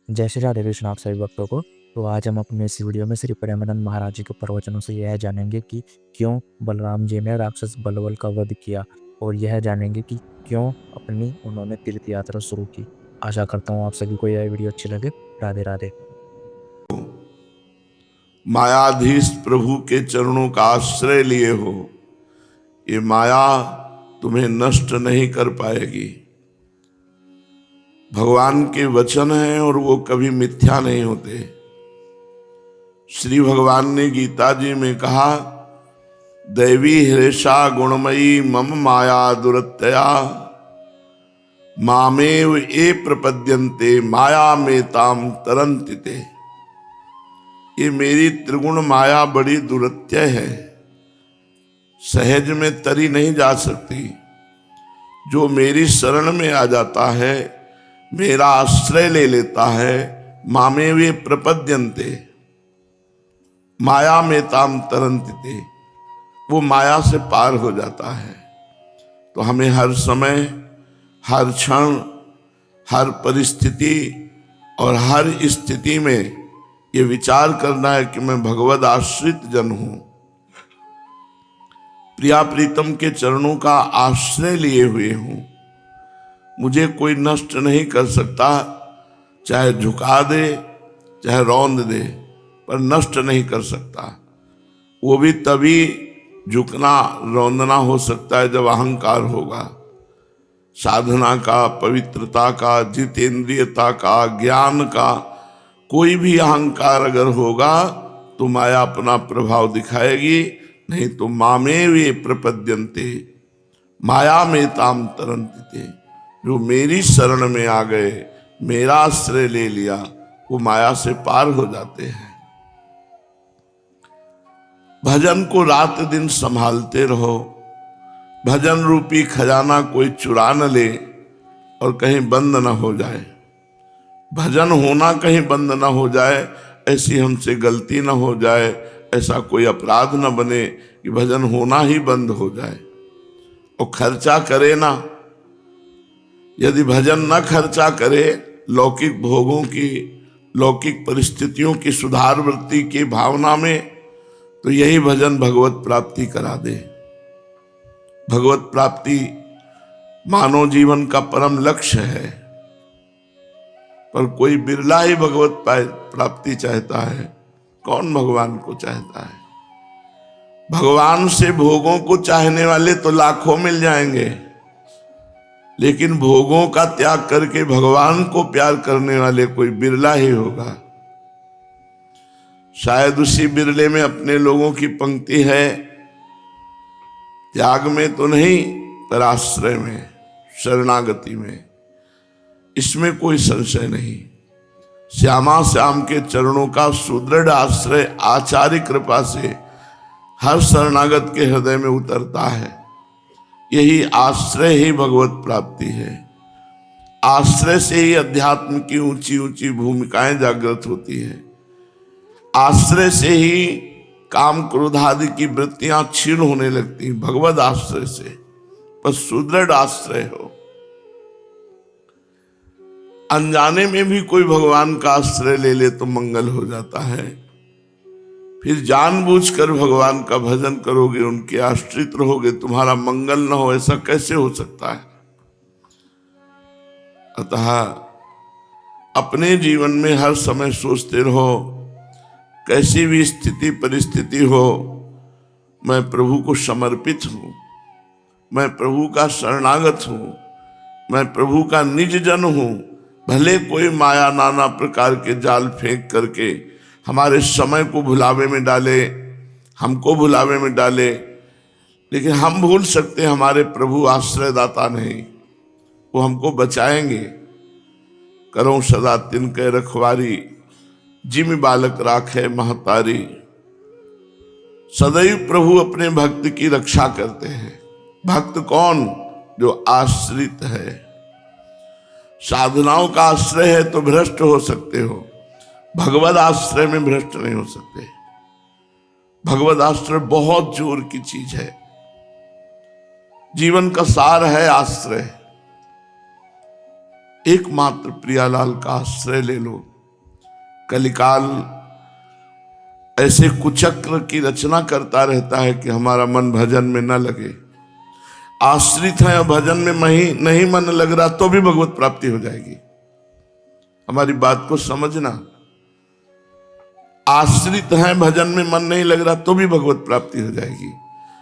जय श्री राधे कृष्ण आप सभी भक्तों को। तो आज हम अपने इस वीडियो में श्री प्रेमानंद महाराज जी के प्रवचनों से यह जानेंगे कि क्यों बलराम जी ने राक्षस बलवल का वध किया, और यह जानेंगे कि क्यों अपनी उन्होंने तीर्थ यात्रा शुरू की। आशा करता हूँ आप सभी को यह वीडियो अच्छी लगे। राधे राधे। मायाधीश प्रभु के चरणों का आश्रय लिए हो, ये माया तुम्हें नष्ट नहीं कर पाएगी। भगवान के वचन हैं और वो कभी मिथ्या नहीं होते। श्री भगवान ने गीता जी में कहा, दैवी हृषा गुणमयी मम माया दुरत्यया मामेव ये प्रपद्यन्ते माया में ताम तरन्ति ते। ये मेरी त्रिगुण माया बड़ी दुरत्य है, सहज में तरी नहीं जा सकती। जो मेरी शरण में आ जाता है, मेरा आश्रय ले लेता है, मामे वे प्रपद्यन्ते माया में ताम तरन्ति, वो माया से पार हो जाता है। तो हमें हर समय, हर क्षण, हर परिस्थिति और हर स्थिति में ये विचार करना है कि मैं भगवद आश्रित जन हूं, प्रिया प्रीतम के चरणों का आश्रय लिए हुए हूं। मुझे कोई नष्ट नहीं कर सकता, चाहे झुका दे चाहे रौंद दे, पर नष्ट नहीं कर सकता। वो भी तभी झुकना रौंदना हो सकता है जब अहंकार होगा। साधना का, पवित्रता का, जितेंद्रियता का, ज्ञान का कोई भी अहंकार अगर होगा तो माया अपना प्रभाव दिखाएगी, नहीं तो मामे वे प्रपद्यन्ते माया में ताम तरन्ति। जो मेरी शरण में आ गए, मेरा आश्रय ले लिया, वो माया से पार हो जाते हैं। भजन को रात दिन संभालते रहो, भजन रूपी खजाना कोई चुरा न ले और कहीं बंद न हो जाए। भजन होना कहीं बंद न हो जाए, ऐसी हमसे गलती न हो जाए, ऐसा कोई अपराध न बने कि भजन होना ही बंद हो जाए। और खर्चा करे ना, यदि भजन न खर्चा करे, लौकिक भोगों की, लौकिक परिस्थितियों की सुधार वृत्ति की भावना में, तो यही भजन भगवत प्राप्ति करा दे। भगवत प्राप्ति मानव जीवन का परम लक्ष्य है, पर कोई बिरला ही भगवत प्राप्ति चाहता है। कौन भगवान को चाहता है? भगवान से भोगों को चाहने वाले तो लाखों मिल जाएंगे, लेकिन भोगों का त्याग करके भगवान को प्यार करने वाले कोई बिरला ही होगा। शायद उसी बिरले में अपने लोगों की पंक्ति है, त्याग में तो नहीं पर आश्रय में, शरणागति में। इसमें कोई संशय नहीं। श्यामा श्याम के चरणों का सुदृढ़ आश्रय आचार्य कृपा से हर शरणागत के हृदय में उतरता है। यही आश्रय ही भगवत प्राप्ति है। आश्रय से ही अध्यात्म की ऊंची ऊंची भूमिकाएं जागृत होती है। आश्रय से ही काम क्रोध आदि की वृत्तियां क्षीण होने लगती, भगवत आश्रय से। पर सुदृढ़ आश्रय हो। अनजाने में भी कोई भगवान का आश्रय ले ले तो मंगल हो जाता है। फिर जानबूझकर भगवान का भजन करोगे, उनके आश्रित रहोगे, तुम्हारा मंगल न हो, ऐसा कैसे हो सकता है? अतः अपने जीवन में हर समय सोचते रहो, कैसी भी स्थिति परिस्थिति हो, मैं प्रभु को समर्पित हूं, मैं प्रभु का शरणागत हूं, मैं प्रभु का निज जन हूं। भले कोई माया नाना प्रकार के जाल फेंक करके हमारे समय को भुलावे में डाले, हमको भुलावे में डाले, लेकिन हम भूल सकते हैं हमारे प्रभु आश्रयदाता नहीं, वो हमको बचाएंगे। करो सदा तिनके रखवारी, जिमि बालक राखे महतारी। सदैव प्रभु अपने भक्त की रक्षा करते हैं। भक्त कौन? जो आश्रित है। साधनाओं का आश्रय है तो भ्रष्ट हो सकते हो, भगवद आश्रय में भ्रष्ट नहीं हो सकते। भगवद आश्रय बहुत जोर की चीज है। जीवन का सार है आश्रय। एकमात्र प्रियालाल का आश्रय ले लो, कलिकाल ऐसे कुचक्र की रचना करता रहता है कि हमारा मन भजन में न लगे। आश्रित है, भजन में नहीं मन लग रहा तो भी भगवत प्राप्ति हो जाएगी। हमारी बात को समझना। आश्रित है, भजन में मन नहीं लग रहा तो भी भगवत प्राप्ति हो जाएगी,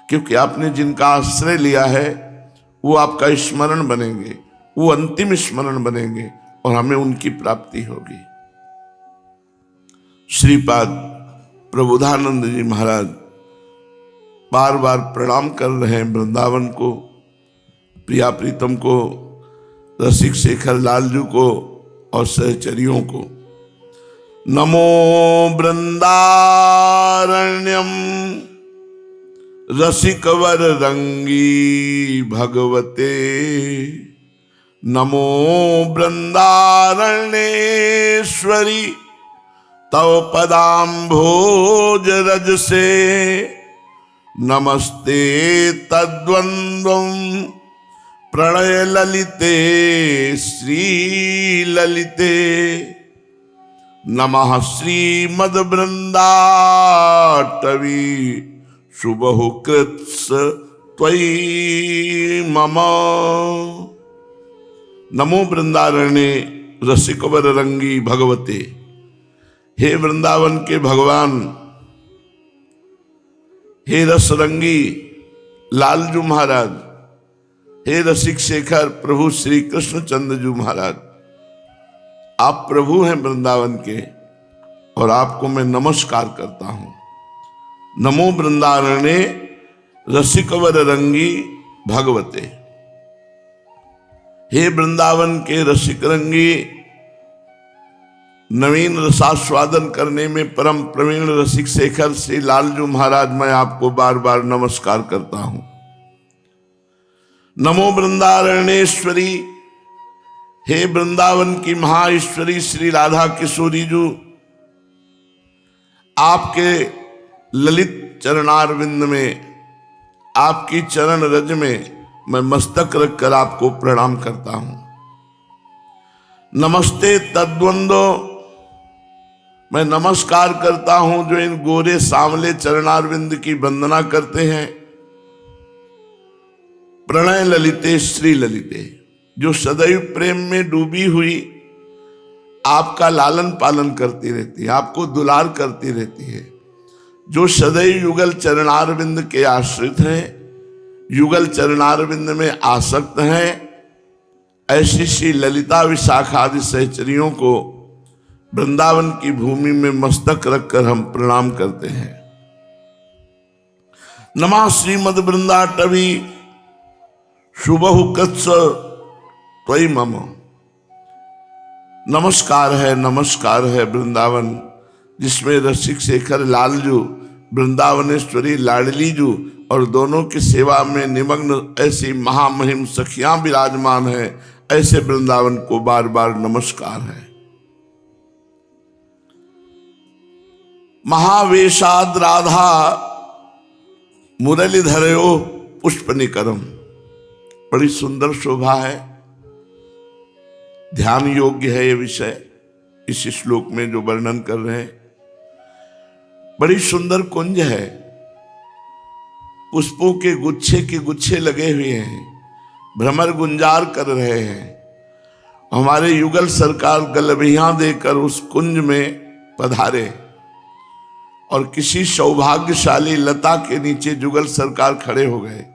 क्योंकि आपने जिनका आश्रय लिया है वो आपका स्मरण बनेंगे, वो अंतिम स्मरण बनेंगे और हमें उनकी प्राप्ति होगी। श्रीपाद प्रबोधानंद जी महाराज बार बार प्रणाम कर रहे हैं वृंदावन को, प्रिया प्रीतम को, रसिक शेखर लालजू को और सहचरियों को। नमो वृंदारण्यम रसिकवर रंगी भगवते, नमो वृंदारण्येश्वरी तव पदाम्भोज रज से, नमस्ते तद्वंद्वं प्रणय ललिते श्री ललिते, नमः श्रीमद वृंदाटवी शुभहु कृत्स त्वयि मम। नमो वृंदारण्ये रसिकवर रंगी भगवते। हे वृंदावन के भगवान, हे रसरंगी लालजू महाराज, हे रसिक शेखर प्रभु श्री कृष्ण चंद्र जी महाराज, आप प्रभु हैं वृंदावन के और आपको मैं नमस्कार करता हूं। नमो वृंदारण्ये रसिकवर रंगी भगवते। हे वृंदावन के रसिक रंगी, नवीन रसास्वादन करने में परम प्रवीण रसिक शेखर श्री लालजू महाराज, मैं आपको बार बार नमस्कार करता हूं। नमो वृंदारण्येश्वरी, हे वृंदावन की महाईश्वरी श्री राधा किशोरी जी, आपके ललित चरणारविंद में, आपकी चरण रज में मैं मस्तक रखकर आपको प्रणाम करता हूं। नमस्ते तद्वंदो, मैं नमस्कार करता हूं जो इन गोरे सांवले चरणारविंद की वंदना करते हैं। प्रणय ललिते श्री ललिते, जो सदैव प्रेम में डूबी हुई आपका लालन पालन करती रहती है, आपको दुलार करती रहती है, जो सदैव युगल चरणारविंद के आश्रित हैं, युगल चरणारविंद में आसक्त हैं, ऐसी श्री ललिता विशाखा आदि सहचरियों को वृंदावन की भूमि में मस्तक रखकर हम प्रणाम करते हैं। नमः श्रीमद वृंदाटवी शुभहु कृत्स त्वयि मम। नमस्कार है वृंदावन, जिसमें रसिक शेखर लालजू, वृंदावनेश्वरी लाडलीजू और दोनों की सेवा में निमग्न ऐसी महामहिम सखियां विराजमान है। ऐसे वृंदावन को बार बार नमस्कार है। महावेशाद राधा मुरलीधरयो पुष्पनिकरम, बड़ी सुंदर शोभा है, ध्यान योग्य है ये विषय इस श्लोक में जो वर्णन कर रहे हैं। बड़ी सुंदर कुंज है, पुष्पों के गुच्छे लगे हुए हैं, भ्रमर गुंजार कर रहे हैं। हमारे युगल सरकार गलबियां देकर उस कुंज में पधारे और किसी सौभाग्यशाली लता के नीचे जुगल सरकार खड़े हो गए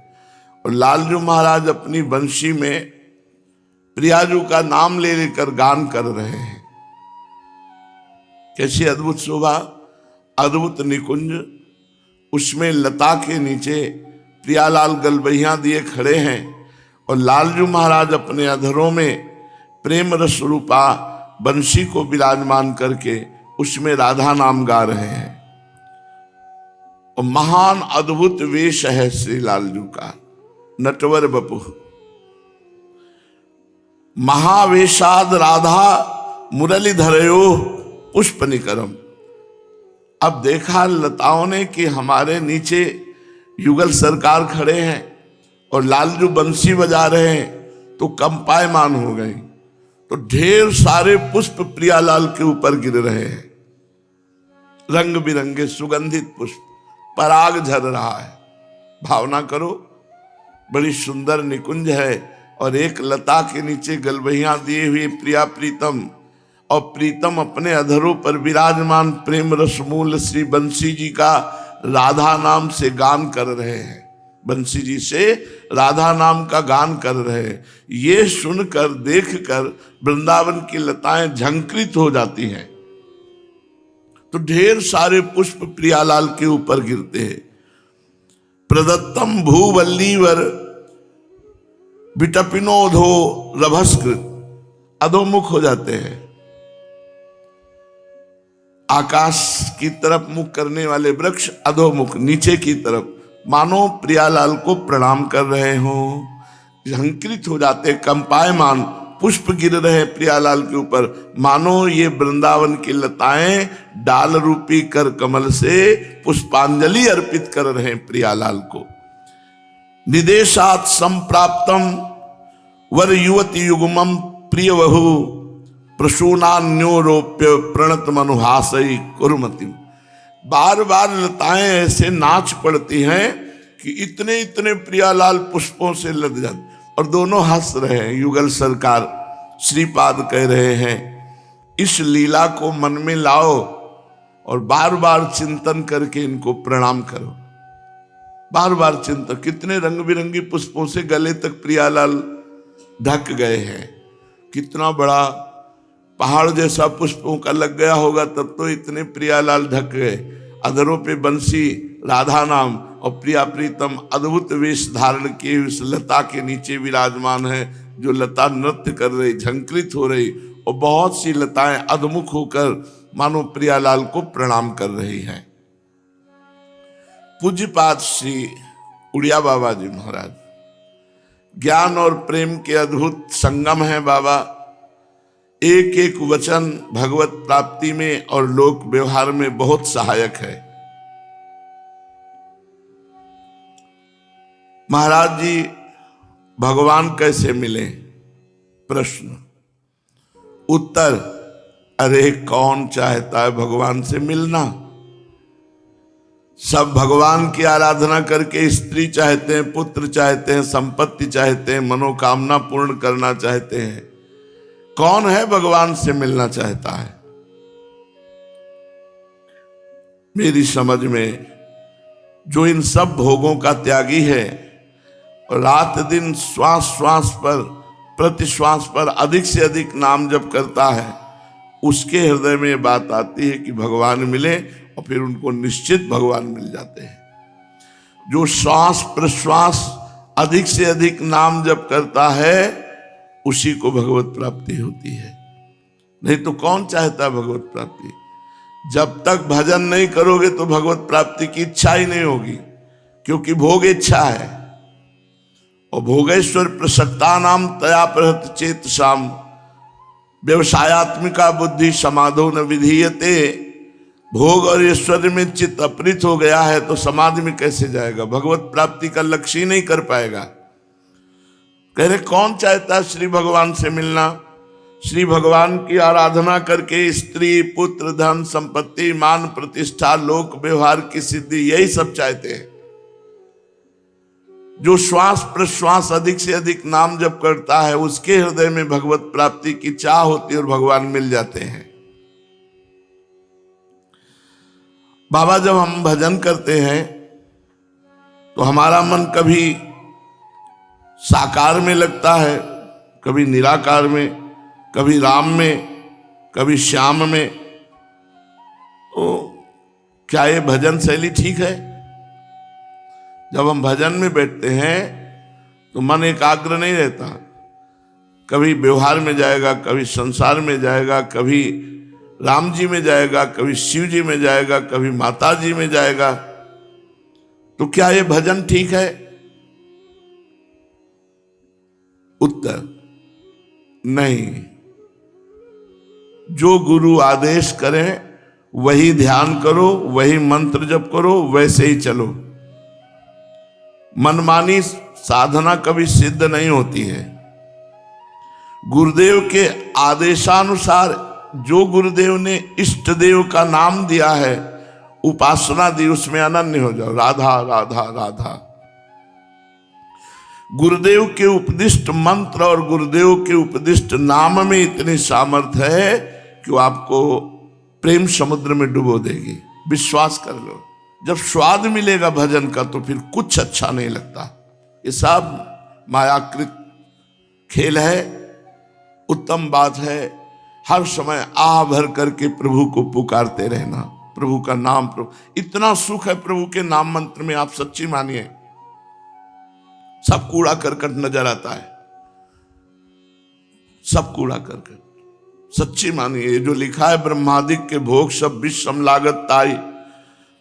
और लालजू महाराज अपनी बंशी में प्रियाजू का नाम ले लेकर गान कर रहे हैं। कैसी अद्भुत शोभा, अद्भुत निकुंज, उसमें लता के नीचे प्रियालाल गलबैया दिए खड़े हैं और लालजू महाराज अपने अधरों में प्रेम रस रूपा बंशी को विराजमान करके उसमें राधा नाम गा रहे हैं। और महान अद्भुत वेश है श्री लालजू का, नटवर बपु। महावेशाद राधा मुरलीधरयो पुष्पनिकरम। अब देखा लताओं ने कि हमारे नीचे युगल सरकार खड़े हैं और लालजू बंसी बजा रहे हैं, तो कंपायमान हो गई। तो ढेर सारे पुष्प प्रियालाल के ऊपर गिर रहे हैं। रंग बिरंगे सुगंधित पुष्प, पराग झर रहा है। भावना करो, बड़ी सुंदर निकुंज है और एक लता के नीचे गलबहियां दिए हुए प्रिया प्रीतम, और प्रीतम अपने अधरों पर विराजमान प्रेम रसमूल श्री बंसी जी का राधा नाम से गान कर रहे हैं। बंसी जी से राधा नाम का गान कर रहे हैं। ये सुनकर देखकर वृंदावन की लताएं झंकृत हो जाती हैं। तो ढेर सारे पुष्प प्रियालाल के ऊपर गिरते हैं। प्रदत्तम भूवल्लीवर विटपिनोधो रभस्कृत, अधोमुख हो जाते हैं। आकाश की तरफ मुख करने वाले वृक्ष अधोमुख नीचे की तरफ, मानो प्रियालाल को प्रणाम कर रहे हो। झंकृत हो जाते, कंपायमान पुष्प गिर रहे प्रियालाल के ऊपर, मानो ये वृंदावन की लताएं डाल रूपी कर कमल से पुष्पांजलि अर्पित कर रहे हैं प्रियालाल को। निदेशात संप्राप्तम वर युवती युग्मम प्रिय वहु प्रसूनान्योरोप्य प्रणत मनुहासई कुरुमति। बार बार लताएं ऐसे नाच पड़ती हैं कि इतने इतने प्रियालाल पुष्पों से लद जाते, और दोनों हंस रहे हैं। युगल सरकार श्रीपाद कह रहे हैं, इस लीला को मन में लाओ और बार बार चिंतन करके इनको प्रणाम करो। बार बार चिंतन, कितने रंग बिरंगी पुष्पों से गले तक प्रियालाल ढक गए हैं। कितना बड़ा पहाड़ जैसा पुष्पों का लग गया होगा, तब तो इतने प्रियालाल ढक गए। अधरों पे बंसी राधा नाम और प्रिया प्रीतम अद्भुत वेश धारण किए उस लता के नीचे विराजमान है, जो लता नृत्य कर रही, झंकृत हो रही, और बहुत सी लताएं अधमुख होकर मानो प्रियालाल को प्रणाम कर रही हैं। पूज्यपाद श्री उड़िया बाबा जी महाराज, ज्ञान और प्रेम के अद्भुत संगम है बाबा। एक एक वचन भगवत प्राप्ति में और लोक व्यवहार में बहुत सहायक है। महाराज जी भगवान कैसे मिले? प्रश्न। उत्तर, अरे कौन चाहता है भगवान से मिलना? सब भगवान की आराधना करके स्त्री चाहते हैं, पुत्र चाहते हैं, संपत्ति चाहते हैं, मनोकामना पूर्ण करना चाहते हैं। कौन है भगवान से मिलना चाहता है? मेरी समझ में जो इन सब भोगों का त्यागी है और रात दिन श्वास श्वास पर, प्रति श्वास पर अधिक से अधिक नाम जप करता है, उसके हृदय में ये बात आती है कि भगवान मिले, और फिर उनको निश्चित भगवान मिल जाते हैं। जो श्वास प्रश्वास अधिक से अधिक नाम जप करता है, उसी को भगवत प्राप्ति होती है। नहीं तो कौन चाहता है भगवत प्राप्ति? जब तक भजन नहीं करोगे तो भगवत प्राप्ति की इच्छा ही नहीं होगी, क्योंकि भोग इच्छा है। और भोगेश्वर प्रसक्ता नाम तया प्रहत चेत शाम व्यवसायत्मिका बुद्धि समाधो न विधीयते। भोग और ऐश्वर्य में चित्त अपृत हो गया है तो समाधि में कैसे जाएगा? भगवत प्राप्ति का लक्ष्य ही नहीं कर पाएगा। कह रहे कौन चाहता है श्री भगवान से मिलना? श्री भगवान की आराधना करके स्त्री, पुत्र, धन, संपत्ति, मान, प्रतिष्ठा, लोक व्यवहार की सिद्धि, यही सब चाहते हैं। जो श्वास प्रश्वास अधिक से अधिक नाम जप करता है, उसके हृदय में भगवत प्राप्ति की चाह होती है और भगवान मिल जाते हैं। बाबा, जब हम भजन करते हैं तो हमारा मन कभी साकार में लगता है, कभी निराकार में, कभी राम में, कभी श्याम में। तो क्या ये भजन शैली ठीक है? जब हम भजन में बैठते हैं तो मन एकाग्र नहीं रहता, कभी व्यवहार में जाएगा, कभी संसार में जाएगा, कभी राम जी में जाएगा, कभी शिव जी में जाएगा, कभी माता जी में जाएगा। तो क्या ये भजन ठीक है? उत्तर, नहीं। जो गुरु आदेश करें वही ध्यान करो, वही मंत्र जप करो, वैसे ही चलो। मनमानी साधना कभी सिद्ध नहीं होती है। गुरुदेव के आदेशानुसार जो गुरुदेव ने इष्ट देव का नाम दिया है, उपासना दी, उसमें अनन्य हो जाओ, राधा राधा राधा। गुरुदेव के उपदिष्ट मंत्र और गुरुदेव के उपदिष्ट नाम में इतनी सामर्थ्य है कि वो आपको प्रेम समुद्र में डुबो देगी, विश्वास कर लो। जब स्वाद मिलेगा भजन का तो फिर कुछ अच्छा नहीं लगता। ये सब मायाकृत खेल है। उत्तम बात है हर समय आह भर करके प्रभु को पुकारते रहना, प्रभु का नाम। प्रभु इतना सुख है प्रभु के नाम मंत्र में, आप सच्ची मानिए। सब कूड़ा करकट नजर आता है, सब कूड़ा करकट। सच्ची मानिए, जो लिखा है ब्रह्मादिक के भोग सब विश्व लागत ताई,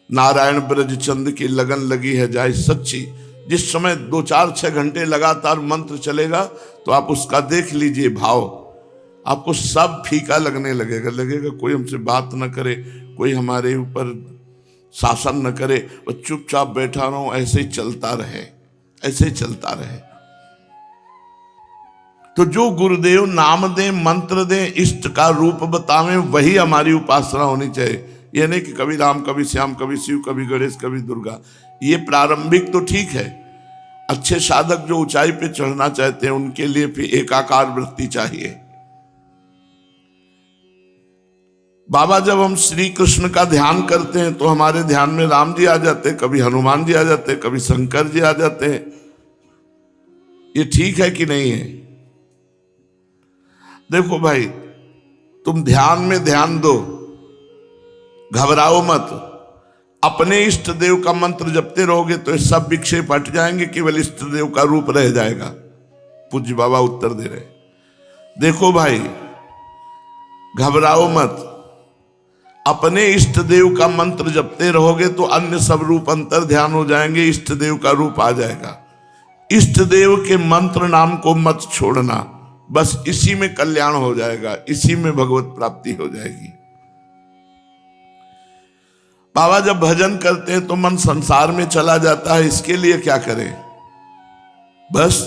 नारायण ब्रज चंद की लगन लगी है जाय। सच्ची, जिस समय 2-4-6 घंटे लगातार मंत्र चलेगा तो आप उसका देख लीजिए भाव, आपको सब फीका लगने लगेगा। लगेगा कोई हमसे बात न करे, कोई हमारे ऊपर शासन न करे, वो चुपचाप बैठा रहूं, ऐसे ही चलता रहे, ऐसे ही चलता रहे। तो जो गुरुदेव नाम दे, मंत्र दे, इष्ट का रूप बतावें, वही हमारी उपासना होनी चाहिए। यह नहीं कि कभी राम, कभी श्याम, कभी शिव, कभी गणेश, कभी दुर्गा। ये प्रारंभिक तो ठीक है। अच्छे साधक जो ऊंचाई पे चढ़ना चाहते हैं उनके लिए फिर एकाकार वृत्ति चाहिए। बाबा, जब हम श्री कृष्ण का ध्यान करते हैं तो हमारे ध्यान में राम जी आ जाते हैं, कभी हनुमान जी आ जाते हैं, कभी शंकर जी आ जाते हैं। ये ठीक है कि नहीं है? देखो भाई, तुम ध्यान में ध्यान दो, घबराओ मत। अपने इष्ट देव का मंत्र जपते रहोगे तो ये सब विक्षेप हट जाएंगे, केवल इष्ट देव का रूप रह जाएगा। पूज्य बाबा उत्तर दे रहे। देखो भाई, घबराओ मत। अपने इष्ट देव का मंत्र जपते रहोगे तो अन्य सब रूप अंतर ध्यान हो जाएंगे, इष्ट देव का रूप आ जाएगा। इष्ट देव के मंत्र नाम को मत छोड़ना, बस इसी में कल्याण हो जाएगा, इसी में भगवत प्राप्ति हो जाएगी। बाबा, जब भजन करते हैं तो मन संसार में चला जाता है, इसके लिए क्या करें? बस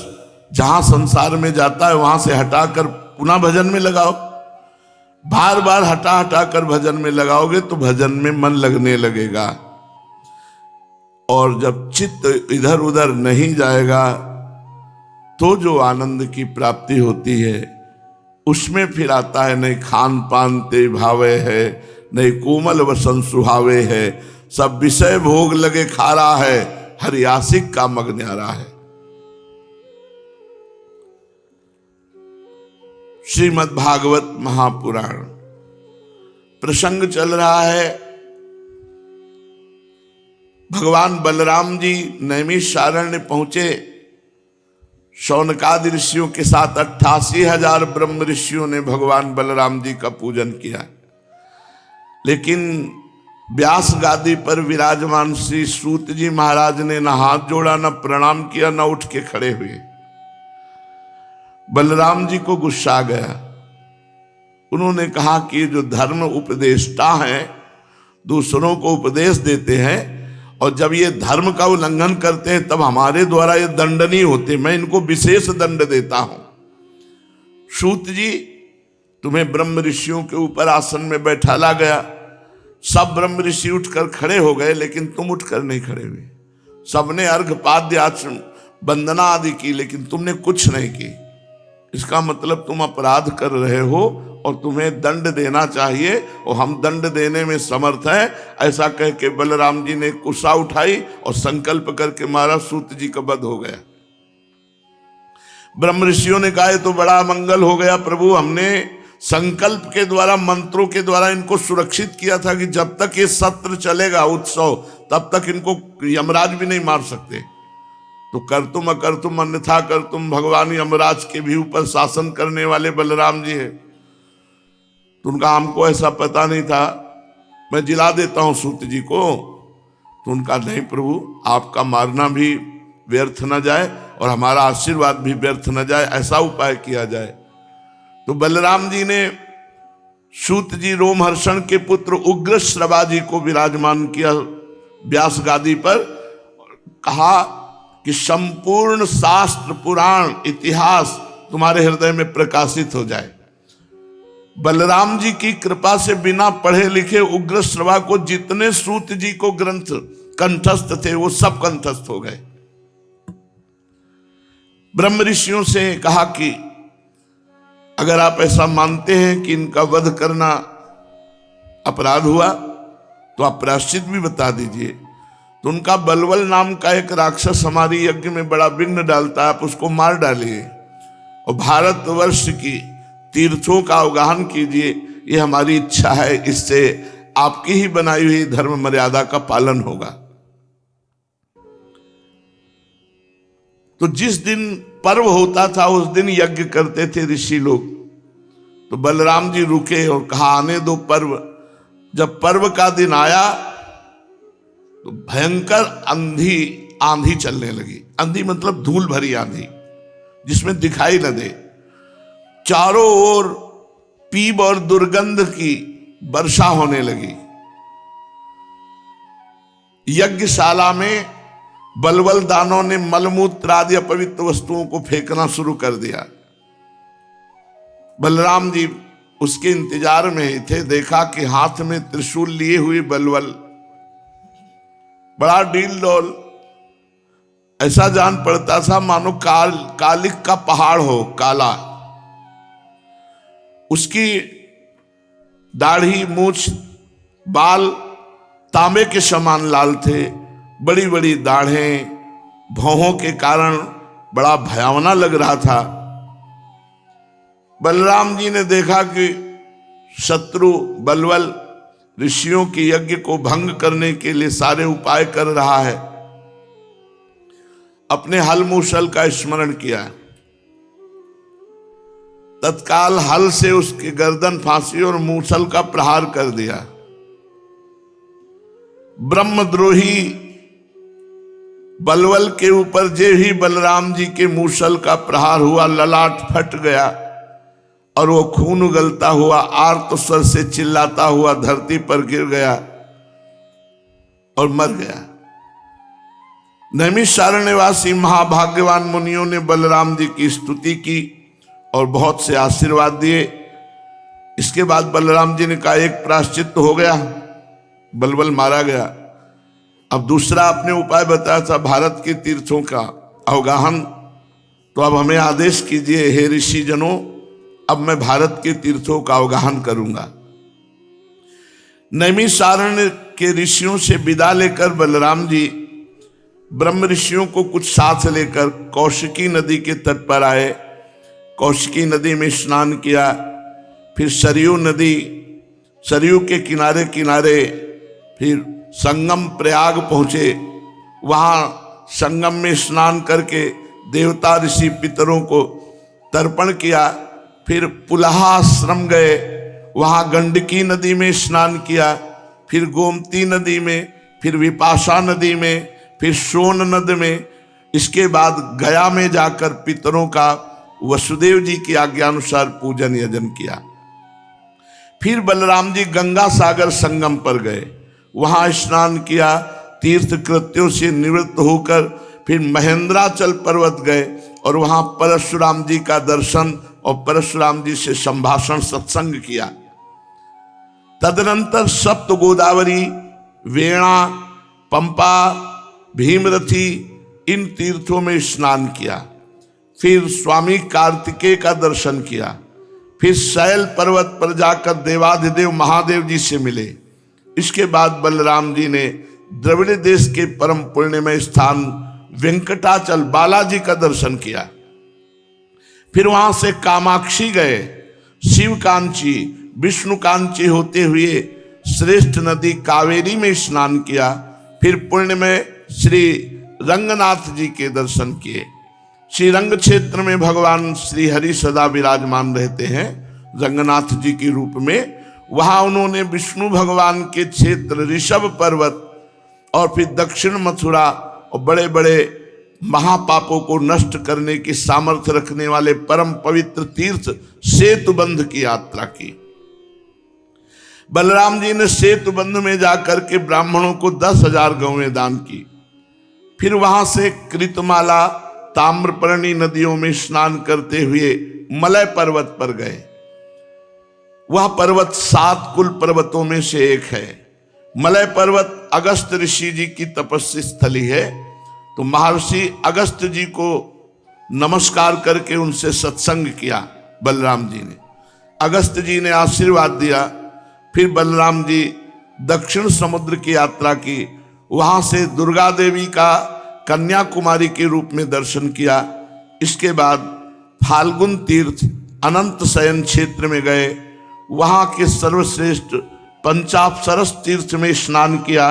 जहां संसार में जाता है वहां से हटाकर पुनः भजन में लगाओ। बार बार हटा हटा कर भजन में लगाओगे तो भजन में मन लगने लगेगा, और जब चित्त इधर उधर नहीं जाएगा तो जो आनंद की प्राप्ति होती है उसमें फिर आता है, नहीं खान पान ते भावे है, नहीं कोमल वसन सुहावे है, सब विषय भोग लगे खारा है, हरियासिक का मग न्यारा है। श्रीमद् भागवत महापुराण प्रसंग चल रहा है। भगवान बलराम जी नैमिषारण्य पहुंचे। शौनकादि ऋषियों के साथ 88,000 ब्रह्म ऋषियों ने भगवान बलराम जी का पूजन किया, लेकिन व्यास गादी पर विराजमान श्री सूत जी महाराज ने न हाथ जोड़ा, न प्रणाम किया, न उठ के खड़े हुए। बलराम जी को गुस्सा आ गया। उन्होंने कहा कि जो धर्म उपदेष्टा हैं, दूसरों को उपदेश देते हैं, और जब ये धर्म का उल्लंघन करते हैं तब हमारे द्वारा ये दंडनीय होते, मैं इनको विशेष दंड देता हूं। सूत जी, तुम्हें ब्रह्म ऋषियों के ऊपर आसन में बैठाला गया, सब ब्रह्म ऋषि उठकर खड़े हो गए, लेकिन तुम उठकर नहीं खड़े हुए। सबने अर्घ पाद्य आचरण वंदना आदि की, लेकिन तुमने कुछ नहीं की। इसका मतलब तुम अपराध कर रहे हो और तुम्हें दंड देना चाहिए, और हम दंड देने में समर्थ हैं। ऐसा कह के बलराम जी ने कुशा उठाई और संकल्प करके मारा, सूत जी का वध हो गया। ब्रह्म ऋषियों ने कहा तो बड़ा मंगल हो गया प्रभु, हमने संकल्प के द्वारा, मंत्रों के द्वारा इनको सुरक्षित किया था कि जब तक ये सत्र चलेगा, उत्सव, तब तक इनको यमराज भी नहीं मार सकते। तो कर तुम अकर तुम अन्यथा कर तुम, भगवान यमराज के भी ऊपर शासन करने वाले बलराम जी है। तो उनका हमको ऐसा पता नहीं था, मैं जिला देता हूं सूत जी को। तो उनका नहीं प्रभु, आपका मारना भी व्यर्थ न जाए और हमारा आशीर्वाद भी व्यर्थ न जाए, ऐसा उपाय किया जाए। तो बलराम जी ने सूत जी रोमहर्षण के पुत्र उग्र श्रवा जी को विराजमान किया व्यास गादी पर। कहा कि संपूर्ण शास्त्र पुराण इतिहास तुम्हारे हृदय में प्रकाशित हो जाए। बलराम जी की कृपा से बिना पढ़े लिखे उग्र श्रवा को जितने सूत जी को ग्रंथ कंठस्थ थे वो सब कंठस्थ हो गए। ब्रह्म ऋषियों से कहा कि अगर आप ऐसा मानते हैं कि इनका वध करना अपराध हुआ तो आप प्रायश्चित भी बता दीजिए। तो उनका बलवल नाम का एक राक्षस हमारी यज्ञ में बड़ा विघ्न डालता है, आप उसको मार डालिए और भारतवर्ष की तीर्थों का अवगाहन कीजिए, ये हमारी इच्छा है, इससे आपकी ही बनाई हुई धर्म मर्यादा का पालन होगा। तो जिस दिन पर्व होता था उस दिन यज्ञ करते थे ऋषि लोग। तो बलराम जी रुके और कहा आने दो पर्व। जब पर्व का दिन आया तो भयंकर आंधी चलने लगी। आंधी मतलब धूल भरी आंधी जिसमें दिखाई न दे, चारों ओर पीप और दुर्गंध की वर्षा होने लगी। यज्ञशाला में बलवल दानों ने मलमूत्र आदि अपवित्र वस्तुओं को फेंकना शुरू कर दिया। बलराम जी उसके इंतजार में ही थे। देखा कि हाथ में त्रिशूल लिए हुए बलवल बड़ा डील डोल, ऐसा जान पड़ता था मानो कालिक का पहाड़ हो, काला। उसकी दाढ़ी मूछ बाल तांबे के समान लाल थे, बड़ी बड़ी दाढ़ें भौहों के कारण बड़ा भयावना लग रहा था। बलराम जी ने देखा कि शत्रु बलवल ऋषियों के यज्ञ को भंग करने के लिए सारे उपाय कर रहा है। अपने हल मूसल का स्मरण किया, तत्काल हल से उसकी गर्दन फांसी और मूसल का प्रहार कर दिया। ब्रह्मद्रोही बलवल के ऊपर जे ही बलराम जी के मूसल का प्रहार हुआ, ललाट फट गया और वो खून उगलता हुआ आर्त स्वर से चिल्लाता हुआ धरती पर गिर गया और मर गया। नैमिषारण्यवासी महाभाग्यवान मुनियों ने बलराम जी की स्तुति की और बहुत से आशीर्वाद दिए। इसके बाद बलराम जी ने कहा एक प्रायश्चित हो गया, बलवल मारा गया। अब दूसरा आपने उपाय बताया था भारत के तीर्थों का अवगाहन, तो अब हमें आदेश कीजिए हे ऋषि जनों, अब मैं भारत के तीर्थों का अवगाहन करूंगा। नैमिषारण्य के ऋषियों से विदा लेकर बलराम जी ब्रह्म ऋषियों को कुछ साथ लेकर कौशिकी नदी के तट पर आए। कौशिकी नदी में स्नान किया, फिर सरयू नदी, सरयू के किनारे किनारे फिर संगम प्रयाग पहुंचे। वहां संगम में स्नान करके देवता ऋषि पितरों को तर्पण किया। फिर पुलहा आश्रम गए, वहां गंडकी नदी में स्नान किया, फिर गोमती नदी में, फिर विपाशा नदी में, फिर सोन नदी में। इसके बाद गया में जाकर पितरों का वसुदेव जी की आज्ञानुसार पूजन यजन किया। फिर बलराम जी गंगा सागर संगम पर गए, वहां स्नान किया। तीर्थ कृत्यों से निवृत्त होकर फिर महेंद्राचल पर्वत गए और वहां परशुराम जी का दर्शन और परशुराम जी से संभाषण सत्संग किया। तदनंतर सप्त गोदावरी, वेणा, पंपा, भीमरथी इन तीर्थों में स्नान किया। फिर स्वामी कार्तिकेय का दर्शन किया। फिर शैल पर्वत पर जाकर देवाधिदेव महादेव जी से मिले। इसके बाद बलराम जी ने द्रविड़ देश के परम पुण्यमय स्थान वेंकटाचल बालाजी का दर्शन किया। फिर वहां से कामाक्षी गए, शिवकांची, विष्णुकांची होते हुए श्रेष्ठ नदी कावेरी में स्नान किया। फिर पुण्य में श्री रंगनाथ जी के दर्शन किए। श्री रंग क्षेत्र में भगवान श्री हरि सदा विराजमान रहते हैं रंगनाथ जी के रूप में। वहां उन्होंने विष्णु भगवान के क्षेत्र ऋषभ पर्वत और फिर दक्षिण मथुरा और बड़े बड़े महापापों को नष्ट करने की सामर्थ्य रखने वाले परम पवित्र तीर्थ सेतुबंध की यात्रा की। बलराम जी ने सेतुबंध में जाकर के ब्राह्मणों को 10,000 गौएं दान की। फिर वहां से कृतमाला, ताम्रपर्णी नदियों में स्नान करते हुए मलय पर्वत पर गए। वह पर्वत 7 कुल पर्वतों में से एक है। मलय पर्वत अगस्त ऋषि जी की तपस्या स्थली है। तो महर्षि अगस्त जी को नमस्कार करके उनसे सत्संग किया बलराम जी ने। अगस्त जी ने आशीर्वाद दिया। फिर बलराम जी दक्षिण समुद्र की यात्रा की। वहां से दुर्गा देवी का कन्याकुमारी के रूप में दर्शन किया। इसके बाद फाल्गुन तीर्थ अनंत शयन क्षेत्र में गए। वहां के सर्वश्रेष्ठ पंचाप्सरस तीर्थ में स्नान किया।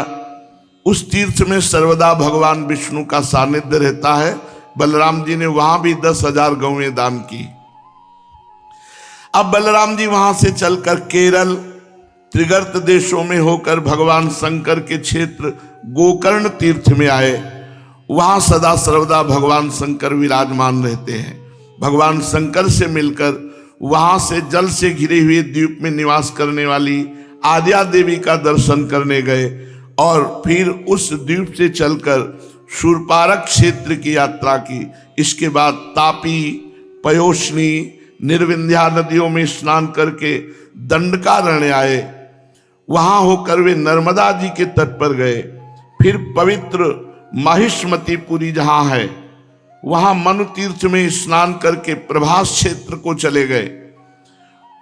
उस तीर्थ में सर्वदा भगवान विष्णु का सानिध्य रहता है। बलराम जी ने वहां भी 10,000 गौएं दान की। अब बलराम जी वहां से चलकर केरल त्रिगर्त देशों में होकर भगवान शंकर के क्षेत्र गोकर्ण तीर्थ में आए। वहां सदा सर्वदा भगवान शंकर विराजमान रहते हैं। भगवान शंकर से मिलकर वहां से जल से घिरे हुए द्वीप में निवास करने वाली आद्या देवी का दर्शन करने गए और फिर उस द्वीप से चलकर शूरपारक क्षेत्र की यात्रा की। इसके बाद तापी, पयोष्णी, निर्विंध्या नदियों में स्नान करके दंडकारण्य आए। वहां होकर वे नर्मदा जी के तट पर गए। फिर पवित्र माहिष्मतीपुरी जहां है वहां मनु तीर्थ में स्नान करके प्रभास क्षेत्र को चले गए।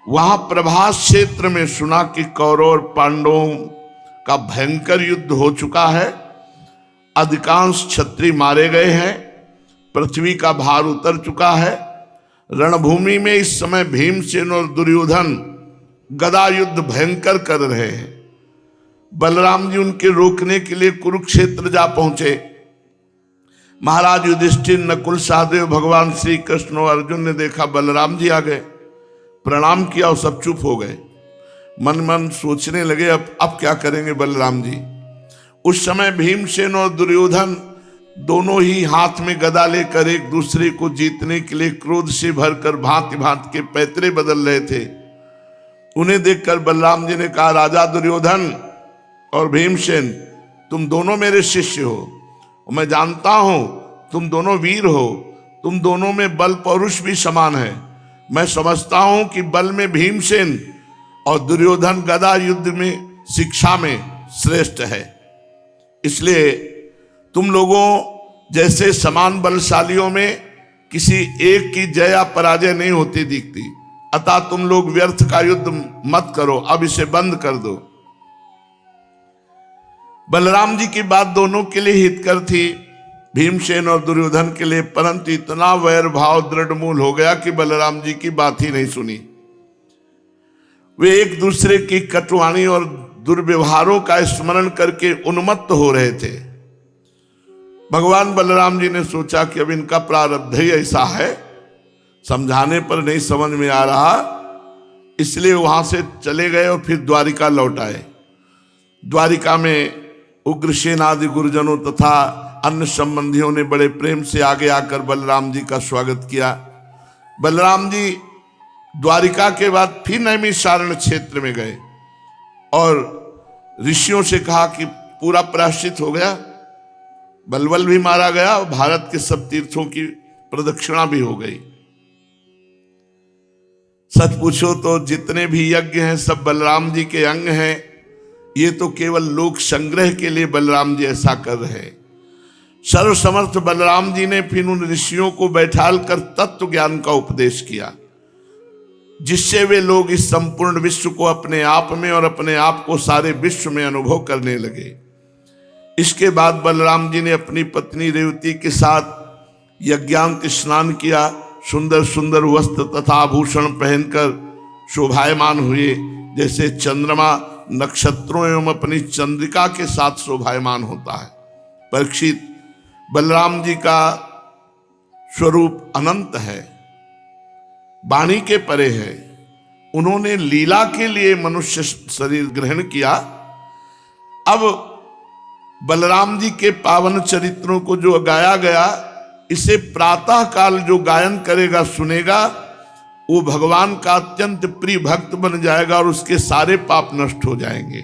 वहां प्रभास क्षेत्र में सुना कि कौरव और पांडवों का भयंकर युद्ध हो चुका है। अधिकांश क्षत्रिय मारे गए हैं। पृथ्वी का भार उतर चुका है। रणभूमि में इस समय भीमसेन और दुर्योधन गदा युद्ध भयंकर कर रहे हैं। बलराम जी उनके रोकने के लिए कुरुक्षेत्र जा पहुंचे। महाराज युधिष्ठिर, नकुल, सहदेव, भगवान श्री कृष्ण और अर्जुन ने देखा बलराम जी आ गए। प्रणाम किया और सब चुप हो गए। मन मन सोचने लगे अब क्या करेंगे बलराम जी। उस समय भीमसेन और दुर्योधन दोनों ही हाथ में गदा लेकर एक दूसरे को जीतने के लिए क्रोध से भरकर भांति भांति के पैतरे बदल रहे थे। उन्हें देखकर बलराम जी ने कहा, राजा दुर्योधन और भीमसेन, तुम दोनों मेरे शिष्य हो। मैं जानता हूं तुम दोनों वीर हो। तुम दोनों में बल पौरुष भी समान है। मैं समझता हूं कि बल में भीमसेन और दुर्योधन गदा युद्ध में शिक्षा में श्रेष्ठ है। इसलिए तुम लोगों जैसे समान बलशालियों में किसी एक की जय या पराजय नहीं होती दिखती। अतः तुम लोग व्यर्थ का युद्ध मत करो, अब इसे बंद कर दो। बलराम जी की बात दोनों के लिए हितकर थी, भीमसेन और दुर्योधन के लिए, परंतु इतना वैर भाव दृढ़ मूल हो गया कि बलराम जी की बात ही नहीं सुनी। वे एक दूसरे की कटुवाणी और दुर्व्यवहारों का स्मरण करके उन्मत्त हो रहे थे। भगवान बलराम जी ने सोचा कि अब इनका प्रारब्ध ही ऐसा है, समझाने पर नहीं समझ में आ रहा, इसलिए वहां से चले गए और फिर द्वारिका लौट आए। द्वारिका में उग्रसेन आदि गुरुजनों तथा अन्य संबंधियों ने बड़े प्रेम से आगे आकर बलराम जी का स्वागत किया। बलराम जी द्वारिका के बाद फिर नैमिषारण्य क्षेत्र में गए और ऋषियों से कहा कि पूरा प्रायश्चित हो गया, बलबल भी मारा गया और भारत के सब तीर्थों की प्रदक्षिणा भी हो गई। सच पूछो तो जितने भी यज्ञ हैं सब बलराम जी के अंग हैं। ये तो केवल लोक संग्रह के लिए बलराम जी ऐसा कर रहे हैं। सर्वसमर्थ बलराम जी ने फिर उन ऋषियों को बैठाल कर तत्व ज्ञान का उपदेश किया, जिससे वे लोग इस संपूर्ण विश्व को अपने आप में और अपने आप को सारे विश्व में अनुभव करने लगे। इसके बाद बलराम जी ने अपनी पत्नी रेवती के साथ यज्ञांत स्नान किया। सुंदर सुंदर वस्त्र तथा आभूषण पहनकर शोभायमान हुए, जैसे चंद्रमा नक्षत्रों एवं अपनी चंद्रिका के साथ शोभायमान होता है। परीक्षित, बलराम जी का स्वरूप अनंत है, वाणी के परे है। उन्होंने लीला के लिए मनुष्य शरीर ग्रहण किया। अब बलराम जी के पावन चरित्रों को जो गाया गया, इसे प्रातः काल जो गायन करेगा सुनेगा, वो भगवान का अत्यंत प्रिय भक्त बन जाएगा और उसके सारे पाप नष्ट हो जाएंगे।